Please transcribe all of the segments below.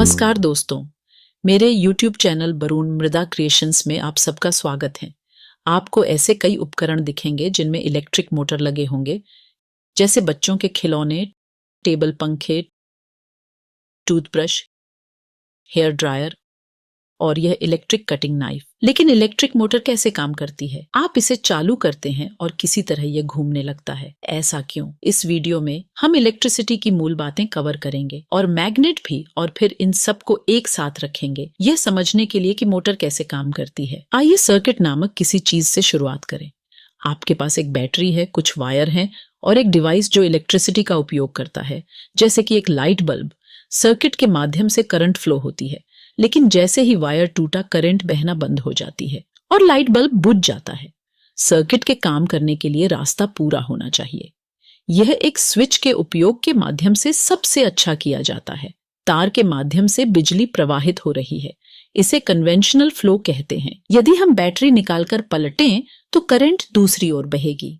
नमस्कार दोस्तों, मेरे YouTube चैनल बरूण मृदा क्रिएशंस में आप सबका स्वागत है। आपको ऐसे कई उपकरण दिखेंगे जिनमें इलेक्ट्रिक मोटर लगे होंगे, जैसे बच्चों के खिलौने, टेबल पंखे, टूथब्रश, हेयर ड्रायर और यह इलेक्ट्रिक कटिंग नाइफ। लेकिन इलेक्ट्रिक मोटर कैसे काम करती है? आप इसे चालू करते हैं और किसी तरह यह घूमने लगता है। ऐसा क्यों? इस वीडियो में हम इलेक्ट्रिसिटी की मूल बातें कवर करेंगे और मैग्नेट भी, और फिर इन सब को एक साथ रखेंगे यह समझने के लिए कि मोटर कैसे काम करती है। आइए सर्किट नामक किसी चीज से शुरुआत करें। आपके पास एक बैटरी है, कुछ वायर हैं और एक डिवाइस जो इलेक्ट्रिसिटी का उपयोग करता है, जैसे कि एक लाइट बल्ब। सर्किट के माध्यम से करंट फ्लो होती है, लेकिन जैसे ही वायर टूटा करंट बहना बंद हो जाती है और लाइट बल्ब बुझ जाता है। सर्किट के काम करने के लिए रास्ता पूरा होना चाहिए। यह एक स्विच के उपयोग के माध्यम से सबसे अच्छा किया जाता है। तार के माध्यम से बिजली प्रवाहित हो रही है, इसे कन्वेंशनल फ्लो कहते हैं। यदि हम बैटरी निकालकर पलटें तो करंट दूसरी ओर बहेगी।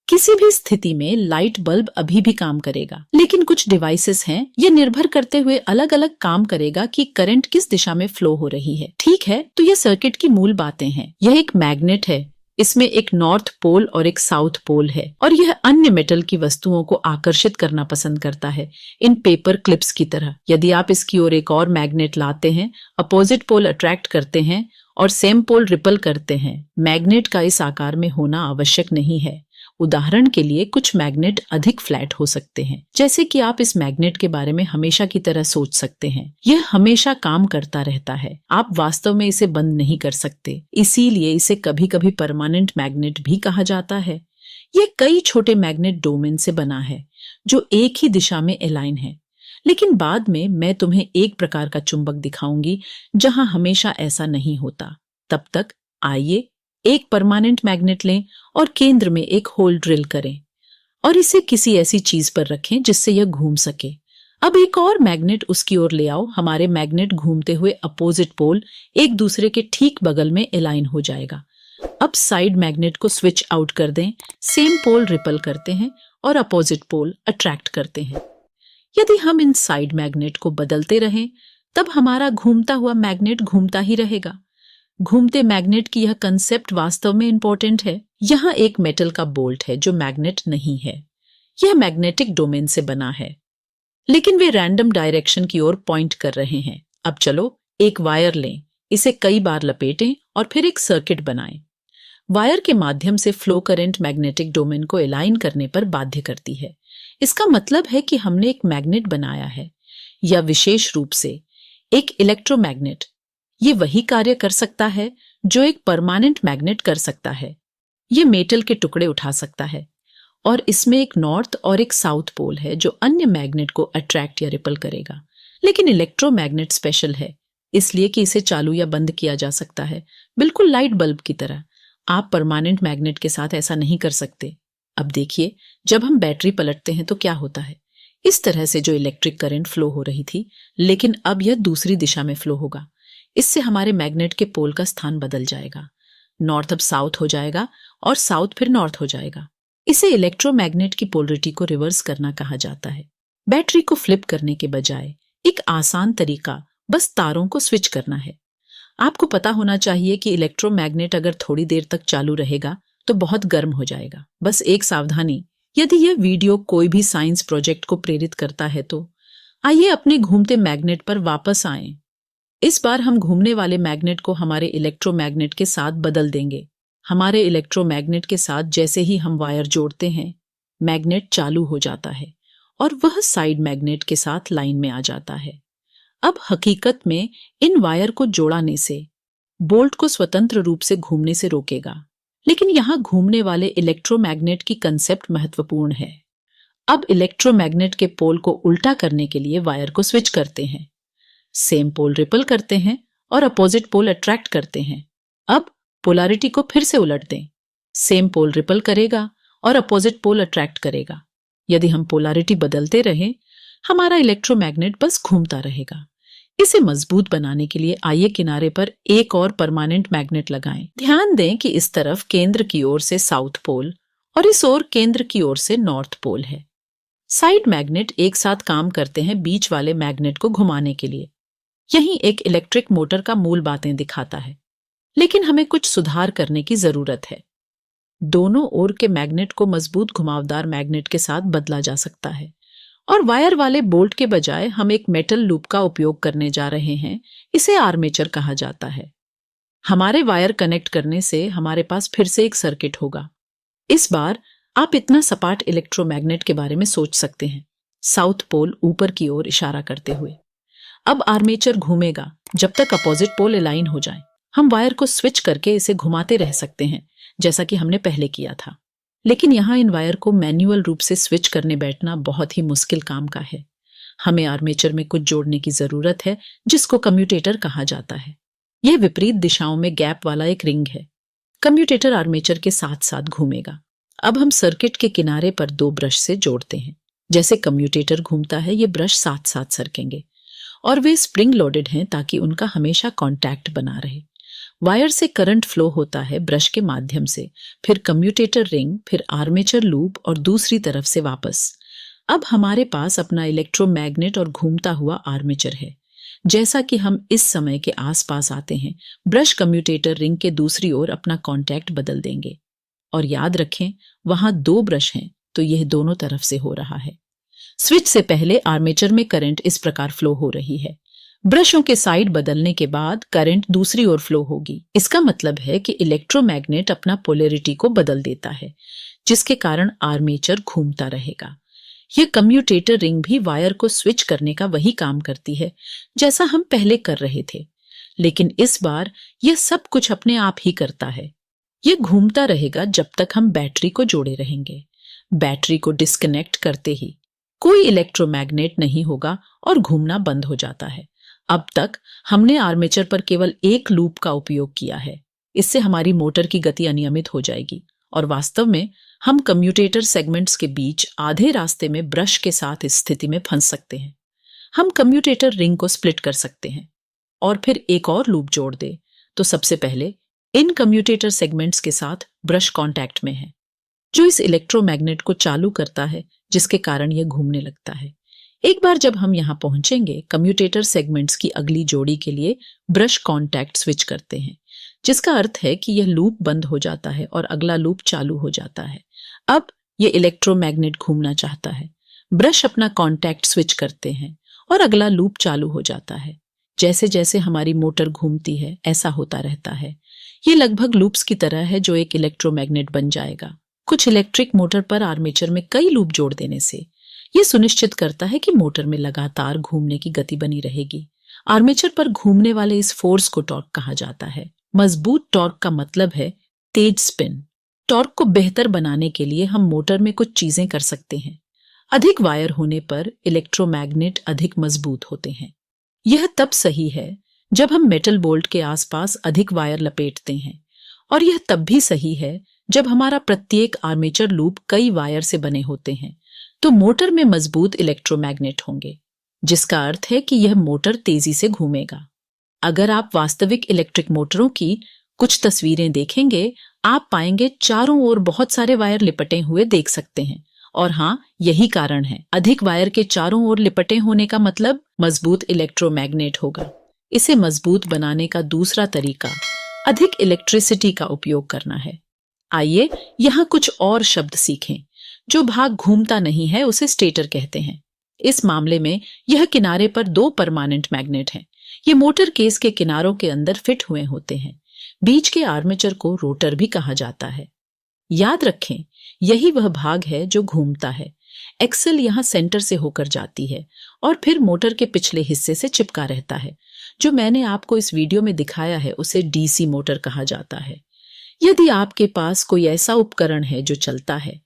किसी भी स्थिति में लाइट बल्ब अभी भी काम करेगा, लेकिन कुछ डिवाइसेस हैं, यह निर्भर करते हुए अलग अलग काम करेगा कि करंट किस दिशा में फ्लो हो रही है। ठीक है, तो यह सर्किट की मूल बातें हैं। यह एक मैग्नेट है, इसमें एक नॉर्थ पोल और एक साउथ पोल है, और यह अन्य मेटल की वस्तुओं को आकर्षित करना पसंद करता है, इन पेपर क्लिप्स की तरह। यदि आप इसकी ओर एक और मैग्नेट लाते हैं, अपोजिट पोल अट्रैक्ट करते हैं और सेम पोल रिपल करते हैं। मैग्नेट का इस आकार में होना आवश्यक नहीं है। उदाहरण के लिए कुछ मैग्नेट अधिक फ्लैट हो सकते हैं, जैसे कि आप इस मैग्नेट के बारे में हमेशा की तरह सोच सकते हैं। यह हमेशा काम करता रहता है, आप वास्तव में इसे बंद नहीं कर सकते, इसीलिए इसे कभी कभी परमानेंट मैग्नेट भी कहा जाता है। यह कई छोटे मैग्नेट डोमेन से बना है जो एक ही दिशा में अलाइन है। लेकिन बाद में मैं तुम्हें एक प्रकार का चुंबक दिखाऊंगी जहां हमेशा ऐसा नहीं होता। तब तक आइए एक परमानेंट मैग्नेट लें और केंद्र में एक होल ड्रिल करें और इसे किसी ऐसी चीज पर रखें जिससे यह घूम सके। अब एक और मैग्नेट उसकी ओर ले आओ। हमारे मैग्नेट घूमते हुए अपोजिट पोल एक दूसरे के ठीक बगल में अलाइन हो जाएगा। अब साइड मैग्नेट को स्विच आउट कर दें। सेम पोल रिपल करते हैं और अपोजिट पोल अट्रैक्ट करते हैं। यदि हम इन साइड मैग्नेट को बदलते रहें, तब हमारा घूमता हुआ मैग्नेट घूमता ही रहेगा। घूमते मैग्नेट की यह कंसेप्ट वास्तव में इंपॉर्टेंट है। यहाँ एक मेटल का बोल्ट है जो मैग्नेट नहीं है। यह मैग्नेटिक डोमेन से बना है, लेकिन वे रैंडम डायरेक्शन की ओर पॉइंट कर रहे हैं। अब चलो एक वायर लें, इसे कई बार लपेटें और फिर एक सर्किट बनाएं। वायर के माध्यम से फ्लो करंट मैग्नेटिक डोमेन को अलाइन करने पर बाध्य करती है। इसका मतलब है कि हमने एक मैग्नेट बनाया है, या विशेष रूप से एक इलेक्ट्रोमैग्नेट। ये वही कार्य कर सकता है जो एक परमानेंट मैग्नेट कर सकता है। ये मेटल के टुकड़े उठा सकता है और इसमें एक नॉर्थ और एक साउथ पोल है जो अन्य मैग्नेट को अट्रैक्ट या रिपल करेगा। लेकिन इलेक्ट्रोमैग्नेट स्पेशल है, इसलिए कि इसे चालू या बंद किया जा सकता है, बिल्कुल लाइट बल्ब की तरह। आप परमानेंट मैग्नेट के साथ ऐसा नहीं कर सकते। अब देखिए, जब हम बैटरी पलटते हैं तो क्या होता है। इस तरह से जो इलेक्ट्रिक करंट फ्लो हो रही थी, लेकिन अब यह दूसरी दिशा में फ्लो होगा। इससे हमारे मैग्नेट के पोल का स्थान बदल जाएगा। नॉर्थ अब साउथ हो जाएगा और साउथ फिर नॉर्थ हो जाएगा। इसे इलेक्ट्रोमैग्नेट की पोलरिटी को रिवर्स करना कहा जाता है। बैटरी को फ्लिप करने के बजाय एक आसान तरीका बस तारों को स्विच करना है। आपको पता होना चाहिए कि इलेक्ट्रोमैग्नेट अगर थोड़ी देर तक चालू रहेगा तो बहुत गर्म हो जाएगा। बस एक सावधानी, यदि यह वीडियो कोई भी साइंस प्रोजेक्ट को प्रेरित करता है तो आइए अपने घूमते मैग्नेट पर वापस आएं। इस बार हम घूमने वाले मैग्नेट को हमारे इलेक्ट्रोमैग्नेट के साथ बदल देंगे। हमारे इलेक्ट्रोमैग्नेट के साथ जैसे ही हम वायर जोड़ते हैं, मैग्नेट चालू हो जाता है और वह साइड मैग्नेट के साथ लाइन में आ जाता है। अब हकीकत में इन वायर को जोड़ने से बोल्ट को स्वतंत्र रूप से घूमने से रोकेगा, लेकिन यहाँ घूमने वाले इलेक्ट्रोमैग्नेट की कंसेप्ट महत्वपूर्ण है। अब इलेक्ट्रोमैग्नेट के पोल को उल्टा करने के लिए वायर को स्विच करते हैं। सेम पोल रिपल करते हैं और अपोजिट पोल अट्रैक्ट करते हैं। अब पोलैरिटी को फिर से उलट दें। सेम पोल रिपल करेगा और अपोजिट पोल अट्रैक्ट करेगा। यदि हम पोलैरिटी बदलते रहें, हमारा इलेक्ट्रोमैग्नेट बस घूमता रहेगा। इसे मजबूत बनाने के लिए आइए किनारे पर एक और परमानेंट मैग्नेट लगाएं। ध्यान दें कि इस तरफ केंद्र की ओर से साउथ पोल और इस ओर केंद्र की ओर से नॉर्थ पोल है। साइड मैग्नेट एक साथ काम करते हैं बीच वाले मैग्नेट को घुमाने के लिए। यही एक इलेक्ट्रिक मोटर का मूल बातें दिखाता है, लेकिन हमें कुछ सुधार करने की जरूरत है। दोनों ओर के मैग्नेट को मजबूत घुमावदार मैग्नेट के साथ बदला जा सकता है और वायर वाले बोल्ट के बजाय हम एक मेटल लूप का उपयोग करने जा रहे हैं। इसे आर्मेचर कहा जाता है। हमारे वायर कनेक्ट करने से हमारे पास फिर से एक सर्किट होगा। इस बार आप इतना सपाट इलेक्ट्रोमैग्नेट के बारे में सोच सकते हैं, साउथ पोल ऊपर की ओर इशारा करते हुए। अब आर्मेचर घूमेगा जब तक अपोजिट पोल अलाइन हो जाए। हम वायर को स्विच करके इसे घुमाते रह सकते हैं, जैसा कि हमने पहले किया था। लेकिन यहां इन वायर को मैन्युअल रूप से स्विच करने बैठना बहुत ही मुश्किल काम का है। हमें आर्मेचर में कुछ जोड़ने की जरूरत है, जिसको कम्यूटेटर कहा जाता है। यह विपरीत दिशाओं में गैप वाला एक रिंग है। कम्यूटेटर आर्मेचर के साथ साथ घूमेगा। अब हम सर्किट के किनारे पर दो ब्रश से जोड़ते हैं। जैसे कम्यूटेटर घूमता है, ये ब्रश साथ साथ सरकेंगे और वे स्प्रिंग लोडेड हैं ताकि उनका हमेशा कांटेक्ट बना रहे। वायर से करंट फ्लो होता है ब्रश के माध्यम से, फिर कम्यूटेटर रिंग, फिर आर्मेचर लूप और दूसरी तरफ से वापस। अब हमारे पास अपना इलेक्ट्रोमैग्नेट और घूमता हुआ आर्मेचर है। जैसा कि हम इस समय के आसपास आते हैं, ब्रश कम्यूटेटर रिंग के दूसरी ओर अपना कांटेक्ट बदल देंगे। और याद रखें, वहां दो ब्रश हैं, तो यह दोनों तरफ से हो रहा है। स्विच से पहले आर्मेचर में करंट इस प्रकार फ्लो हो रही है। ब्रशों के साइड बदलने के बाद करंट दूसरी ओर फ्लो होगी। इसका मतलब है कि इलेक्ट्रोमैग्नेट अपना पोलैरिटी को बदल देता है, जिसके कारण आर्मेचर घूमता रहेगा। यह कम्यूटेटर रिंग भी वायर को स्विच करने का वही काम करती है जैसा हम पहले कर रहे थे, लेकिन इस बार यह सब कुछ अपने आप ही करता है। यह घूमता रहेगा जब तक हम बैटरी को जोड़े रहेंगे। बैटरी को डिस्कनेक्ट करते ही कोई इलेक्ट्रोमैग्नेट नहीं होगा और घूमना बंद हो जाता है। अब तक हमने आर्मेचर पर केवल एक लूप का उपयोग किया है। इससे हमारी मोटर की गति अनियमित हो जाएगी और वास्तव में हम कम्यूटेटर सेगमेंट्स के बीच आधे रास्ते में ब्रश के साथ इस स्थिति में फंस सकते हैं। हम कम्यूटेटर रिंग को स्प्लिट कर सकते हैं और फिर एक और लूप जोड़ दे तो सबसे पहले इन कम्यूटेटर सेगमेंट्स के साथ ब्रश कांटेक्ट में है, जो इस इलेक्ट्रोमैग्नेट को चालू करता है, जिसके कारण यह घूमने लगता है। एक बार जब हम यहां पहुंचेंगे, कम्यूटेटर सेगमेंट्स की अगली जोड़ी के लिए ब्रश कांटेक्ट स्विच करते हैं, जिसका अर्थ है कि यह लूप बंद हो जाता है और अगला लूप चालू हो जाता है। अब यह इलेक्ट्रोमैग्नेट घूमना चाहता है। ब्रश अपना कांटेक्ट स्विच करते हैं और अगला लूप चालू हो जाता है। जैसे जैसे हमारी मोटर घूमती है, ऐसा होता रहता है। ये लगभग लूप्स की तरह है, जो एक इलेक्ट्रोमैग्नेट बन जाएगा। कुछ इलेक्ट्रिक मोटर पर आर्मेचर में कई लूप जोड़ देने से यह सुनिश्चित करता है कि मोटर में लगातार घूमने की गति बनी रहेगी। आर्मेचर पर घूमने वाले इस फोर्स को टॉर्क कहा जाता है। मजबूत टॉर्क का मतलब है तेज स्पिन। टॉर्क को बेहतर बनाने के लिए हम मोटर में कुछ चीजें कर सकते हैं। अधिक वायर होने पर इलेक्ट्रोमैग्नेट अधिक मजबूत होते हैं। यह तब सही है जब हम मेटल बोल्ट के आसपास अधिक वायर लपेटते हैं, और यह तब भी सही है जब हमारा प्रत्येक आर्मेचर लूप कई वायर से बने होते हैं। तो मोटर में मजबूत इलेक्ट्रोमैग्नेट होंगे, जिसका अर्थ है कि यह मोटर तेजी से घूमेगा। अगर आप वास्तविक इलेक्ट्रिक मोटरों की कुछ तस्वीरें देखेंगे, आप पाएंगे चारों ओर बहुत सारे वायर लिपटे हुए देख सकते हैं। और हाँ, यही कारण है। अधिक वायर के चारों ओर लिपटे होने का मतलब मजबूत इलेक्ट्रोमैग्नेट होगा। इसे मजबूत बनाने का दूसरा तरीका अधिक इलेक्ट्रिसिटी का उपयोग करना है। आइए यहाँ कुछ और शब्द सीखें। जो भाग घूमता नहीं है उसे स्टेटर कहते हैं। इस मामले में यह किनारे पर दो परमानेंट मैग्नेट हैं। ये मोटर केस के किनारों के अंदर फिट हुए होते हैं। बीच के आर्मेचर को रोटर भी कहा जाता है। याद रखें, यही वह भाग है जो घूमता है। एक्सल यहाँ सेंटर से होकर जाती है और फिर मोटर के पिछले हिस्से से चिपका रहता है। जो मैंने आपको इस वीडियो में दिखाया है उसे डीसी मोटर कहा जाता है। यदि आपके पास कोई ऐसा उपकरण है जो चलता है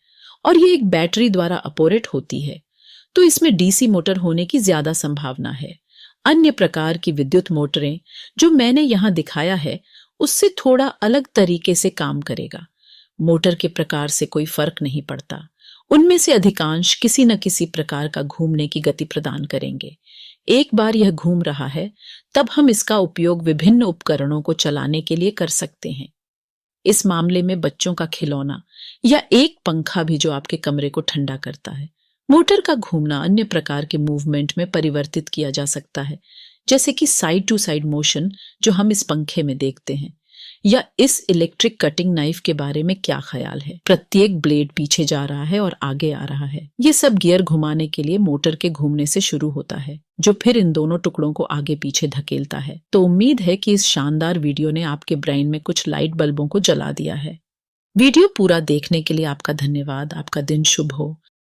और ये एक बैटरी द्वारा ऑपरेट होती है, तो इसमें डीसी मोटर होने की ज्यादा संभावना है। अन्य प्रकार की विद्युत मोटरें जो मैंने यहाँ दिखाया है उससे थोड़ा अलग तरीके से काम करेगा। मोटर के प्रकार से कोई फर्क नहीं पड़ता। उनमें से अधिकांश किसी न किसी प्रकार का घूमने की गति प्रदान करेंगे। एक बार यह घूम रहा है, तब हम इसका उपयोग विभिन्न उपकरणों को चलाने के लिए कर सकते हैं। इस मामले में बच्चों का खिलौना या एक पंखा भी जो आपके कमरे को ठंडा करता है। मोटर का घूमना अन्य प्रकार के मूवमेंट में परिवर्तित किया जा सकता है, जैसे कि साइड टू साइड मोशन जो हम इस पंखे में देखते हैं, या इस इलेक्ट्रिक कटिंग नाइफ के बारे में क्या ख्याल है। प्रत्येक ब्लेड पीछे जा रहा है और आगे आ रहा है। ये सब गियर घुमाने के लिए मोटर के घूमने से शुरू होता है, जो फिर इन दोनों टुकड़ों को आगे पीछे धकेलता है। तो उम्मीद है कि इस शानदार वीडियो ने आपके ब्रेन में कुछ लाइट बल्बों को जला दिया है। वीडियो पूरा देखने के लिए आपका धन्यवाद। आपका दिन शुभ हो।